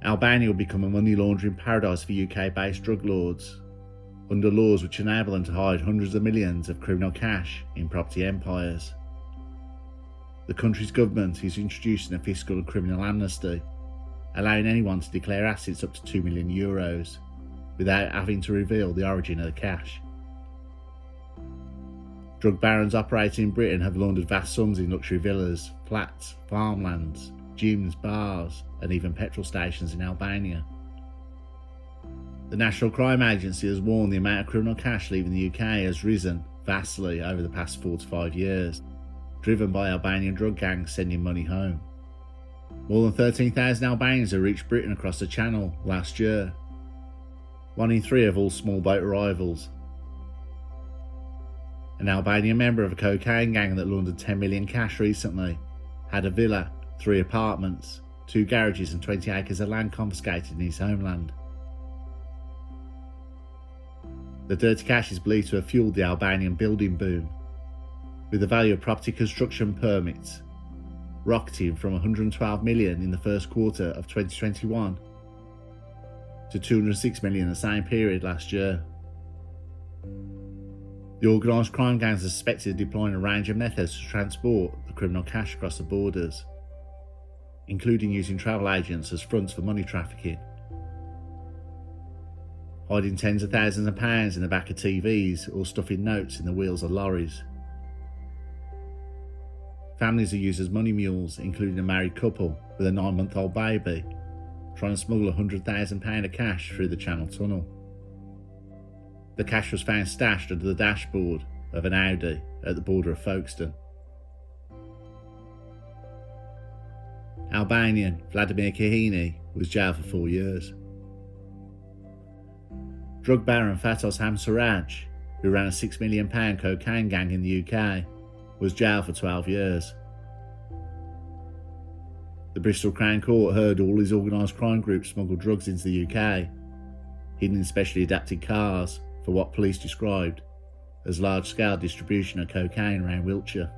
Albania will become a money laundering paradise for UK-based drug lords, under laws which enable them to hide hundreds of millions of criminal cash in property empires. The country's government is introducing a fiscal and criminal amnesty, allowing anyone to declare assets up to €2 million, without having to reveal the origin of the cash. Drug barons operating in Britain have laundered vast sums in luxury villas, flats, farmlands, gyms, bars, and even petrol stations in Albania. The National Crime Agency has warned the amount of criminal cash leaving the UK has risen vastly over the past 4 to 5 years, driven by Albanian drug gangs sending money home. More than 13,000 Albanians have reached Britain across the Channel last year, 1 in 3 of all small boat arrivals. An Albanian member of a cocaine gang that laundered 10 million cash recently had a villa, 3 apartments, 2 garages and 20 acres of land confiscated in his homeland. The dirty cash is believed to have fueled the Albanian building boom, with the value of property construction permits rocketing from 112 million in the first quarter of 2021 to 206 million in the same period last year. The organised crime gangs are suspected of deploying a range of methods to transport the criminal cash across the borders, including using travel agents as fronts for money trafficking, hiding tens of thousands of pounds in the back of TVs or stuffing notes in the wheels of lorries. Families are used as money mules, including a married couple with a 9-month-old baby, trying to smuggle £100,000 of cash through the Channel Tunnel. The cash was found stashed under the dashboard of an Audi at the border of Folkestone. Albanian Vladimir Kahini was jailed for 4 years. Drug baron Fatos Hamsaraj, who ran a £6 million cocaine gang in the UK, was jailed for 12 years. The Bristol Crown Court heard all his organised crime groups smuggled drugs into the UK, hidden in specially adapted cars for what police described as large-scale distribution of cocaine around Wiltshire.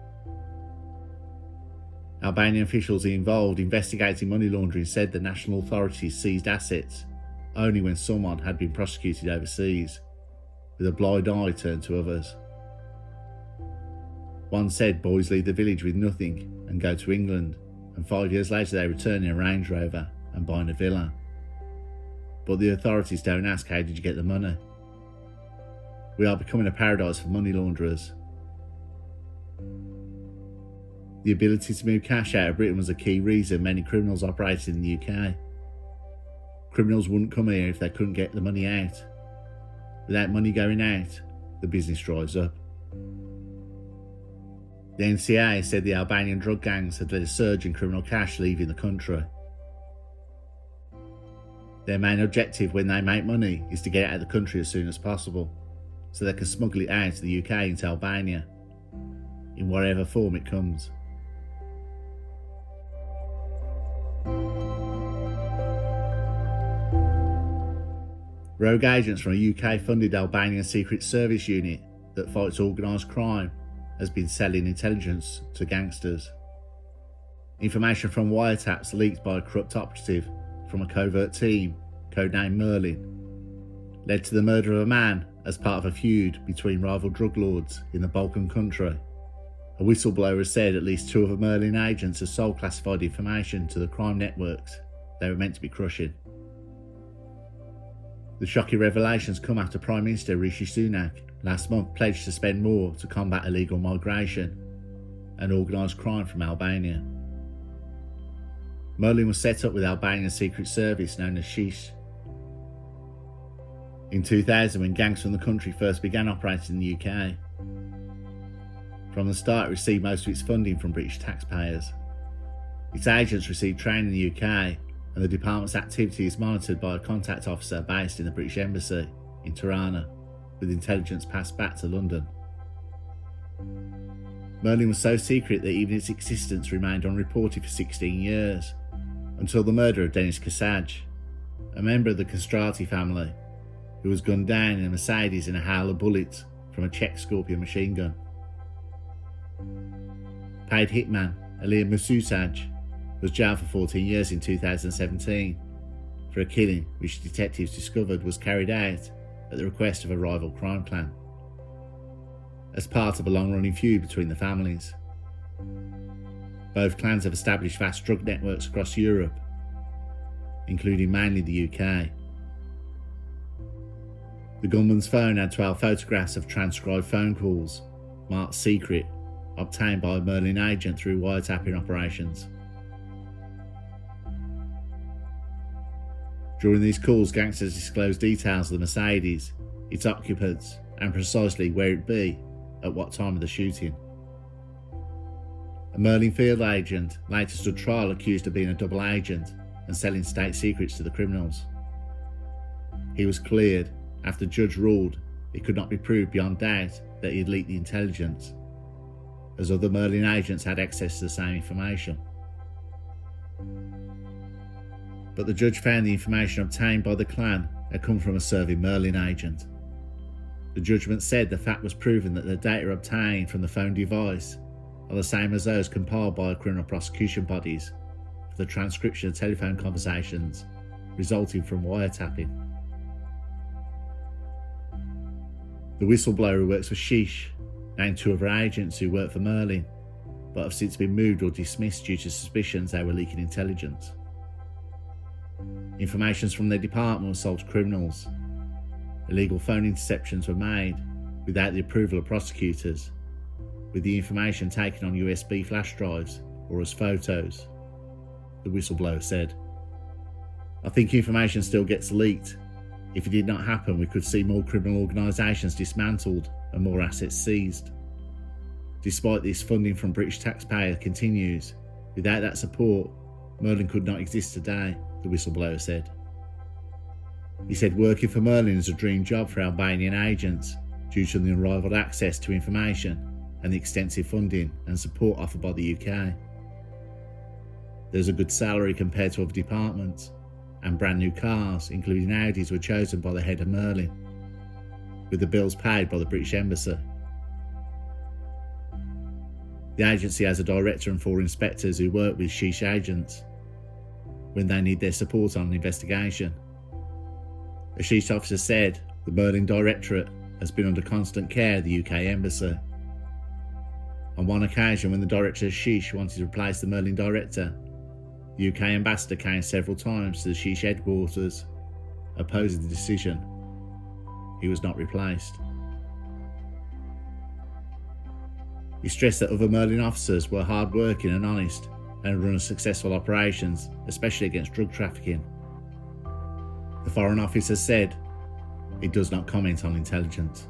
Albanian officials involved investigating money laundering said the national authorities seized assets only when someone had been prosecuted overseas, with a blind eye turned to others. One said boys leave the village with nothing and go to England, and 5 years later they return in a Range Rover and buying a villa. But the authorities don't ask, how did you get the money? We are becoming a paradise for money launderers. The ability to move cash out of Britain was a key reason many criminals operated in the UK. Criminals wouldn't come here if they couldn't get the money out. Without money going out, the business dries up. The NCA said the Albanian drug gangs had led a surge in criminal cash leaving the country. Their main objective when they make money is to get it out of the country as soon as possible, so they can smuggle it out of the UK into Albania, in whatever form it comes. Rogue agents from a UK-funded Albanian Secret Service unit that fights organised crime has been selling intelligence to gangsters. Information from wiretaps leaked by a corrupt operative from a covert team, codenamed Merlin, led to the murder of a man as part of a feud between rival drug lords in the Balkan country. A whistleblower has said at least 2 of the Merlin agents have sold classified information to the crime networks they were meant to be crushing. The shocking revelations come after Prime Minister Rishi Sunak last month pledged to spend more to combat illegal migration and organised crime from Albania. Merlin was set up with Albanian Secret Service known as SHISH. In 2000, when gangs from the country first began operating in the UK. From the start, it received most of its funding from British taxpayers. Its agents received training in the UK, and the department's activity is monitored by a contact officer based in the British Embassy in Tirana, with intelligence passed back to London. Merlin was so secret that even its existence remained unreported for 16 years, until the murder of Denis Kasaj, a member of the Castrati family, who was gunned down in a Mercedes in a hail of bullets from a Czech Scorpion machine gun. Paid hitman Alir Mususaj was jailed for 14 years in 2017 for a killing which detectives discovered was carried out at the request of a rival crime clan, as part of a long-running feud between the families. Both clans have established vast drug networks across Europe, including mainly the UK. The gunman's phone had 12 photographs of transcribed phone calls, marked secret, obtained by a Merlin agent through wiretapping operations. During these calls, gangsters disclosed details of the Mercedes, its occupants, and precisely where it'd be at what time of the shooting. A Merlin field agent later stood trial accused of being a double agent and selling state secrets to the criminals. He was cleared after the judge ruled it could not be proved beyond doubt that he had leaked the intelligence, as other Merlin agents had access to the same information. But the judge found the information obtained by the clan had come from a serving Merlin agent. The judgment said the fact was proven that the data obtained from the phone device are the same as those compiled by criminal prosecution bodies for the transcription of telephone conversations resulting from wiretapping. The whistleblower who works for Sheesh named two other agents who work for Merlin, but have since been moved or dismissed due to suspicions they were leaking intelligence. Information from their department was sold to criminals. Illegal phone interceptions were made without the approval of prosecutors, with the information taken on USB flash drives or as photos, the whistleblower said. I think information still gets leaked. If it did not happen, we could see more criminal organisations dismantled and more assets seized. Despite this, funding from British taxpayers continues. Without that support, Merlin could not exist today, the whistleblower said. He said working for Merlin is a dream job for Albanian agents due to the unrivalled access to information and the extensive funding and support offered by the UK. There's a good salary compared to other departments, and brand new cars, including Audis, were chosen by the head of Merlin, with the bills paid by the British Embassy. The agency has a director and 4 inspectors who work with Sheesh agents when they need their support on an investigation. A Sheesh officer said the Merlin Directorate has been under constant care of the UK Embassy. On one occasion, when the director of Sheesh wanted to replace the Merlin director, the UK ambassador came several times to the Sheesh headquarters, opposing the decision. He was not replaced. He stressed that other Merlin officers were hard-working and honest and run successful operations, especially against drug trafficking. The Foreign Office has said it does not comment on intelligence.